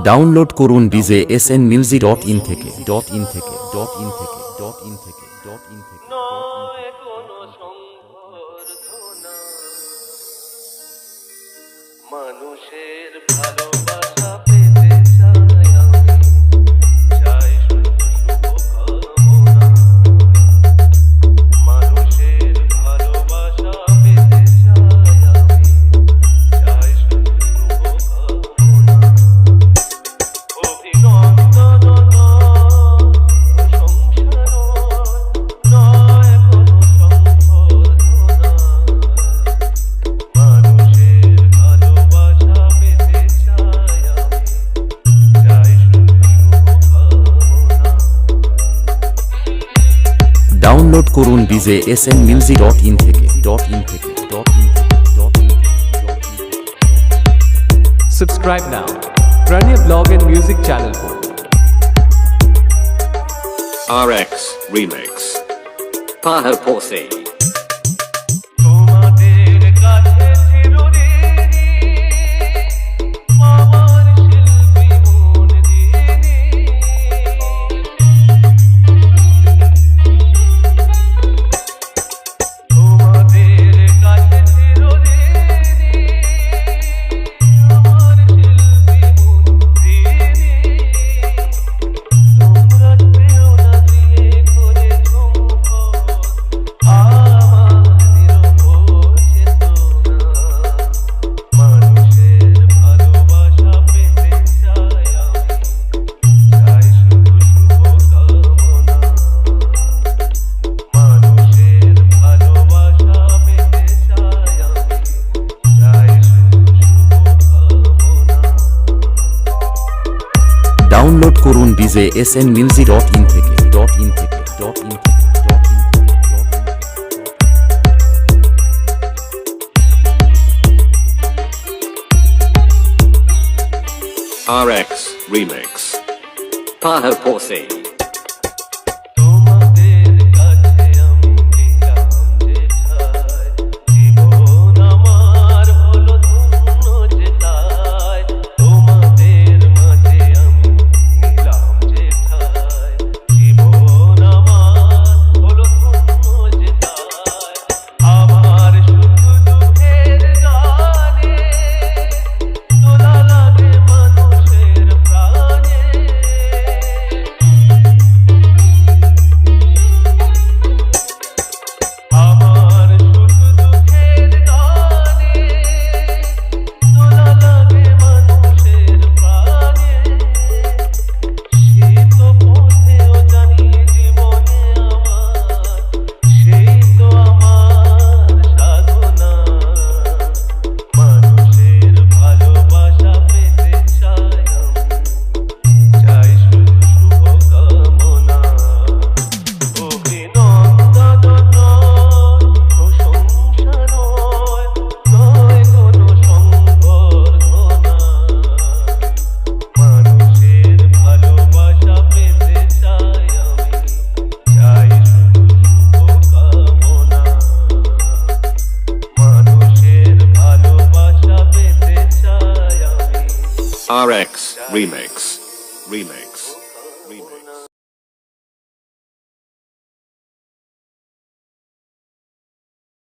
Download করুন djsnmusic.in থেকে। মানুষের ভালোবাসা পেতে চাই আমি, চাই শুধু শুভকামনা। মানুষের ভালোবাসা পেতে চাই আমি, চাই শুধু শুভকামনা। অভিনন্দন প্রশংসা নয় কোনো সংবর্ধনা। মানুষের ভালোবাসা পেতে চাই আমি, চাই শুধু শুভকামনা। ডাউনলোড করুন djsnmusic.in থেকে। Subscribe now. Pranya Blog and Music channel को RX Remix Paha Porsi তোমাদের কাছে চিরঋণী, আমার শিল্পী মন যিনি। তোমাদের কাছে চিরঋণী, আমার শিল্পী মন যিনি। তোমরা পেও না দিয়ে করেছো মুখর আমার নিরবচ্ছিন্ন চেতনা। মানুষের ভালোবাসা পেতে চাই আমি, চাই শুধু শুভকামনা। মানুষের ভালোবাসা পেতে চাই আমি, চাই শুধু শুভকামনা। ডাউনলোড করুন djsnmusic.in থেকে। RX Remix Paha Porsi তোমাদের কাছে আমি নিলাম যেথায়, জীবন আমার হলো ধন্য যেথায়। তোমাদের মাঝে আমি নিলাম যেথায়, জীবন আমার হলো ধন্য যেথায়। আমার সুখ দুঃখের গানে দোলা লাগে মানুষের প্রাণে। আমার সুখ দুঃখের গানে দোলা লাগে মানুষের প্রাণে। সে তো পথেও জানি জীবনে আমার, সেই তো আমার সাধনা। মানুষের ভালোবাসা পেতে চাই আমি, চাই শুধু শুভকামনা। অভিনন্দন প্রশংসা নয় কোনো সংবর্ধনা। মানুষের ভালোবাসা পেতে চাই আমি, চাই শুধু শুভকামনা। মানুষের ভালোবাসা পেতে চাই আমি। RX Remix